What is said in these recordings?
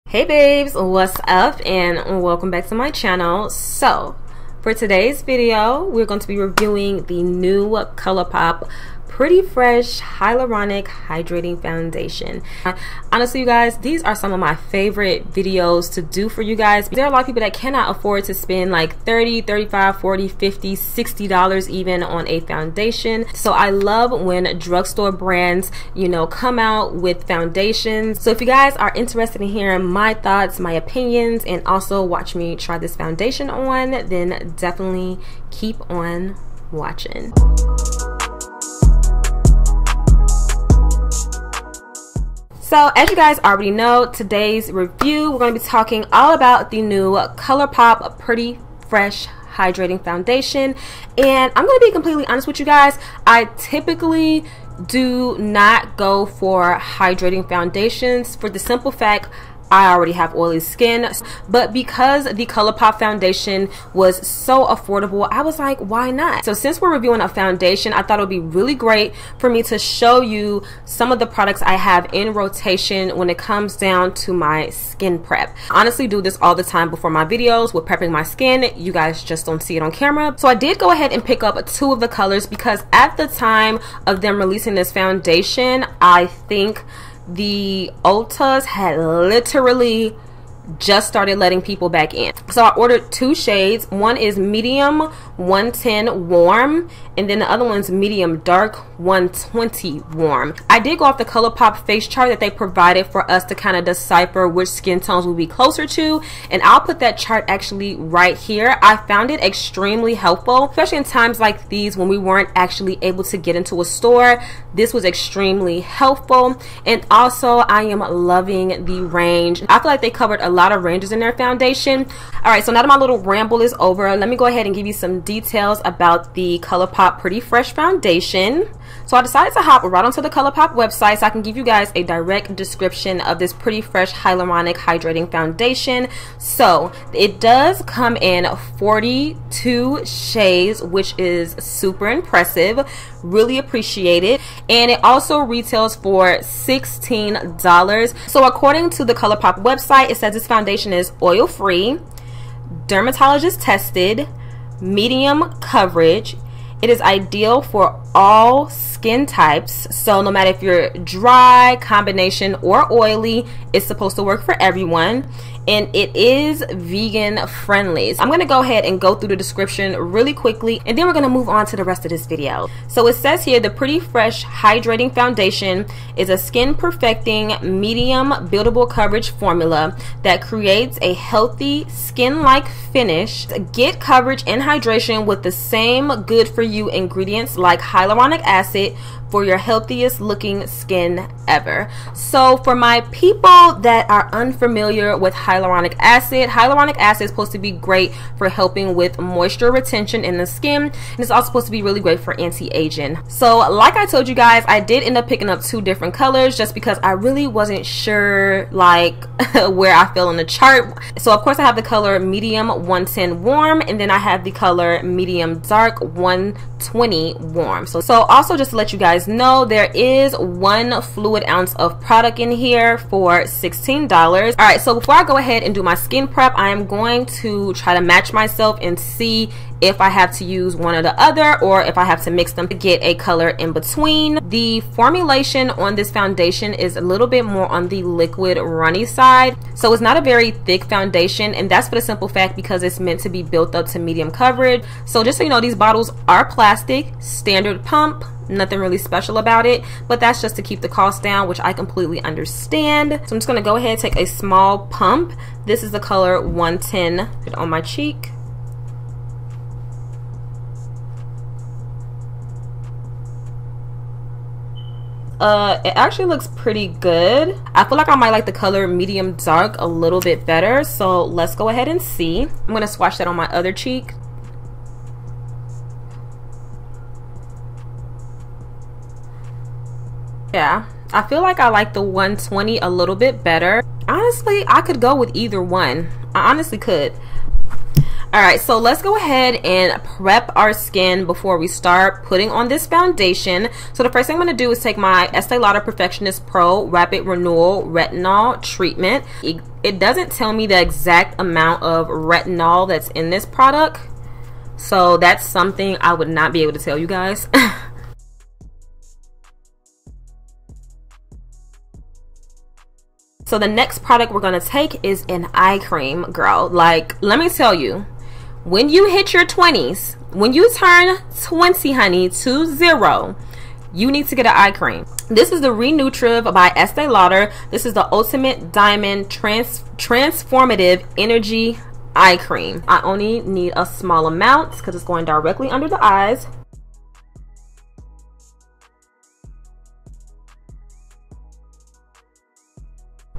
Hey babes, what's up and welcome back to my channel. So for today's video we're going to be reviewing the new Colourpop Pretty Fresh Hyaluronic Hydrating Foundation. Honestly, you guys, these are some of my favorite videos to do for you guys. There are a lot of people that cannot afford to spend like $30, $35, $40, $50, $60 even on a foundation. So I love when drugstore brands, come out with foundations. So if you guys are interested in hearing my thoughts, my opinions, and also watch me try this foundation on, then definitely keep on watching. So as you guys already know, today's review, we're going to be talking all about the new Colourpop Pretty Fresh Hydrating Foundation. And I'm going to be completely honest with you guys, I typically do not go for hydrating foundations for the simple fact I already have oily skin, but because the Colourpop foundation was so affordable, I was like, why not? So since we're reviewing a foundation, I thought it would be really great for me to show you some of the products I have in rotation when it comes down to my skin prep. I honestly do this all the time before my videos with prepping my skin. You guys just don't see it on camera. So I did go ahead and pick up two of the colors because at the time of them releasing this foundation, I think the Ultas had literally just started letting people back in. So I ordered two shades. One is medium 110 warm, and then the other one's medium dark 120 warm. I did go off the Colourpop face chart that they provided for us to kind of decipher which skin tones we'll be closer to, and I'll put that chart actually right here. I found it extremely helpful, especially in times like these when we weren't actually able to get into a store. This was extremely helpful, and also I am loving the range. I feel like they covered a lot of ranges in their foundation. All right, so now that my little ramble is over, let me go ahead and give you some details about the Colourpop Pretty Fresh Foundation. So I decided to hop right onto the Colourpop website so I can give you guys a direct description of this Pretty Fresh Hyaluronic Hydrating Foundation. So it does come in 42 shades, which is super impressive. Really appreciate it. And it also retails for $16. So according to the Colourpop website, it says this foundation is oil-free, dermatologist tested, medium coverage. It is ideal for all skin types, so no matter if you're dry, combination, or oily, it's supposed to work for everyone. And it is vegan friendly. So I'm going to go ahead and go through the description really quickly, and then we're going to move on to the rest of this video. So it says here, the Pretty Fresh Hydrating Foundation is a skin perfecting medium buildable coverage formula that creates a healthy skin-like finish. Get coverage and hydration with the same good for you ingredients like hyaluronic acid for your healthiest looking skin ever. So for my people that are unfamiliar with hyaluronic acid is supposed to be great for helping with moisture retention in the skin, and it's also supposed to be really great for anti-aging. So like I told you guys, I did end up picking up two different colors just because I really wasn't sure like where I fell in the chart. So of course I have the color medium 110 warm, and then I have the color medium dark 120 warm. So also just to let you guys know, there is 1 fluid ounce of product in here for $16. All right, so before I go ahead and do my skin prep, I am going to try to match myself and see if I have to use one or the other, or if I have to mix them to get a color in between. The formulation on this foundation is a little bit more on the liquid runny side, so it's not a very thick foundation, and that's for the simple fact because it's meant to be built up to medium coverage. So just so you know, these bottles are plastic, standard pump, nothing really special about it, but that's just to keep the cost down, which I completely understand. So I'm just going to go ahead and take a small pump. This is the color 110. Put it on my cheek. It actually looks pretty good. I feel like I might like the color medium dark a little bit better, so let's go ahead and see. I'm going to swatch that on my other cheek. Yeah, I feel like I like the 120 a little bit better. Honestly, I could go with either one. I honestly could. Alright, so let's go ahead and prep our skin before we start putting on this foundation. So the first thing I'm going to do is take my Estee Lauder Perfectionist Pro Rapid Renewal Retinol Treatment. It doesn't tell me the exact amount of retinol that's in this product, so that's something I would not be able to tell you guys. So the next product we're going to take is an eye cream, girl. Like, let me tell you, when you hit your 20s, when you turn 20, honey, 20, you need to get an eye cream. This is the Renutriv by Estee Lauder. This is the Ultimate Diamond Transformative Energy Eye Cream. I only need a small amount because it's going directly under the eyes.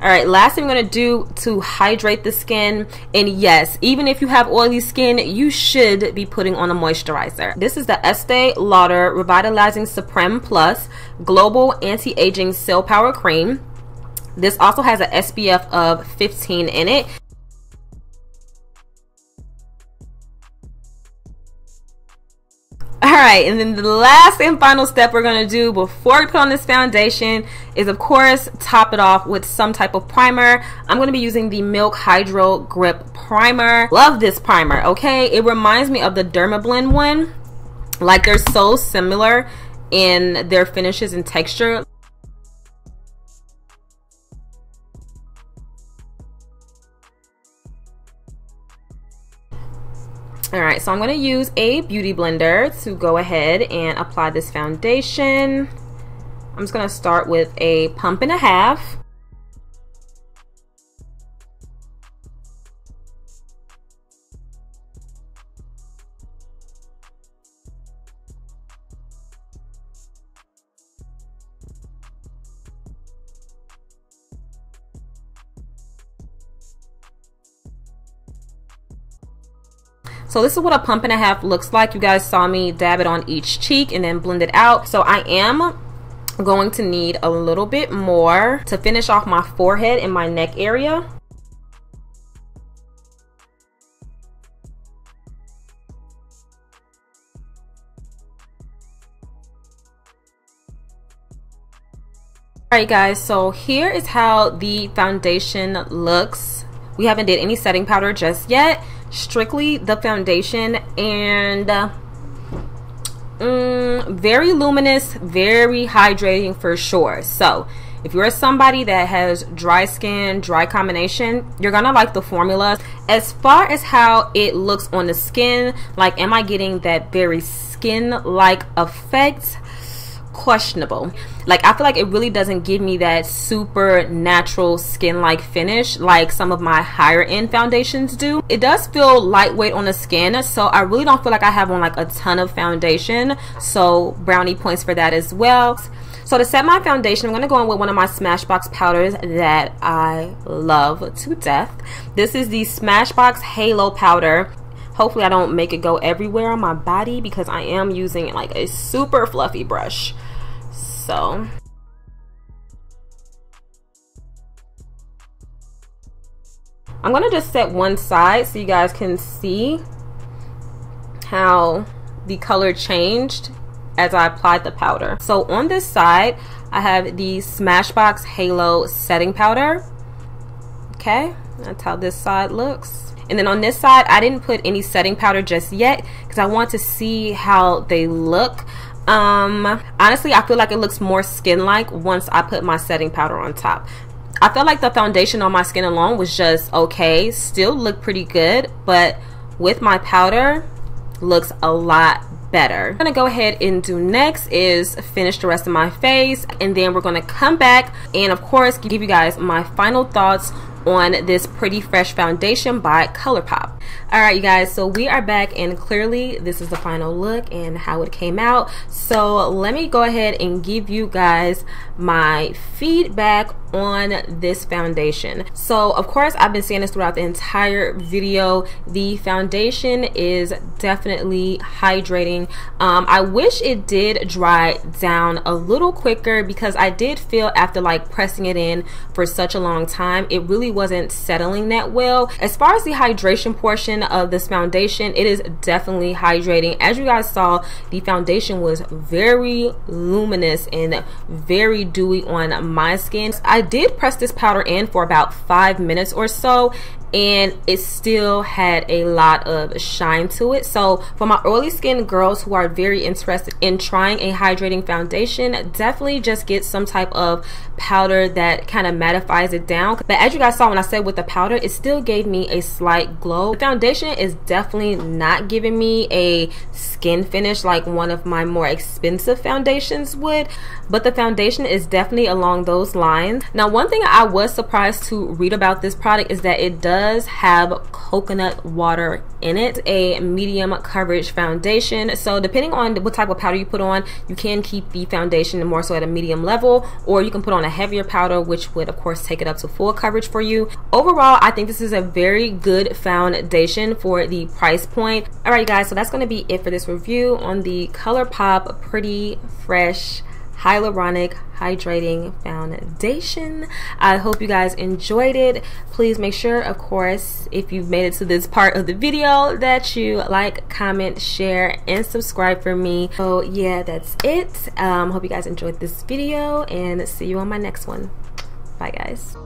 Alright, last thing I'm going to do to hydrate the skin, and yes, even if you have oily skin, you should be putting on a moisturizer. This is the Estee Lauder Revitalizing Supreme Plus Global Anti-Aging Cell Power Cream. This also has an SPF of 15 in it. Alright, and then the last and final step we're going to do before we put on this foundation is, of course, top it off with some type of primer. I'm going to be using the Milk Hydro Grip Primer. Love this primer, okay? It reminds me of the Dermablend one. Like, they're so similar in their finishes and texture. Alright, so I'm going to use a beauty blender to go ahead and apply this foundation. I'm just going to start with a pump and a half. So this is what a pump and a half looks like. You guys saw me dab it on each cheek and then blend it out. So I am going to need a little bit more to finish off my forehead and my neck area. Alright guys, so here is how the foundation looks. We haven't did any setting powder just yet. Strictly the foundation, and very luminous, very hydrating for sure. So if you're somebody that has dry skin, dry combination, you're gonna like the formula. As far as how it looks on the skin, like, am I getting that very skin-like effect? Questionable. Like, I feel like it really doesn't give me that super natural skin-like finish like some of my higher end foundations do. It does feel lightweight on the skin, so I really don't feel like I have on like a ton of foundation, so brownie points for that as well. So to set my foundation, I'm going to go in with one of my Smashbox powders that I love to death. This is the Smashbox Halo powder. Hopefully I don't make it go everywhere on my body because I am using like a super fluffy brush. So I'm going to just set one side so you guys can see how the color changed as I applied the powder. So on this side, I have the Smashbox Halo setting powder. Okay, that's how this side looks. And then on this side, I didn't put any setting powder just yet because I want to see how they look. Honestly, I feel like it looks more skin-like once I put my setting powder on top. I feel like the foundation on my skin alone was just okay, still looked pretty good, but with my powder, looks a lot better. What I'm gonna go ahead and do next is finish the rest of my face, and then we're gonna come back and of course give you guys my final thoughts on this Pretty Fresh foundation by Colourpop. Alright you guys, so we are back and clearly this is the final look and how it came out. So let me go ahead and give you guys my feedback on this foundation. So of course I've been saying this throughout the entire video, the foundation is definitely hydrating. I wish it did dry down a little quicker, because I did feel after like pressing it in for such a long time, it really wasn't settling that well. As far as the hydration portion of this foundation, it is definitely hydrating. As you guys saw, the foundation was very luminous and very dewy on my skin. I did press this powder in for about 5 minutes or so, and it still had a lot of shine to it. So for my oily skin girls who are very interested in trying a hydrating foundation, definitely just get some type of powder that kind of mattifies it down. But as you guys saw, when I said with the powder, it still gave me a slight glow. The foundation is definitely not giving me a skin finish like one of my more expensive foundations would, but the foundation is definitely along those lines. Now, one thing I was surprised to read about this product is that it does have coconut water in it, a medium coverage foundation. So depending on what type of powder you put on, you can keep the foundation more so at a medium level, or you can put on a heavier powder, which would of course take it up to full coverage for you. Overall, I think this is a very good foundation for the price point. All right guys, so that's going to be it for this review on the Colourpop Pretty Fresh Hyaluronic Hydrating Foundation. I hope you guys enjoyed it. Please make sure, of course, if you've made it to this part of the video, that you like, comment, share, and subscribe for me. So yeah, that's it. Hope you guys enjoyed this video, and see you on my next one. Bye guys.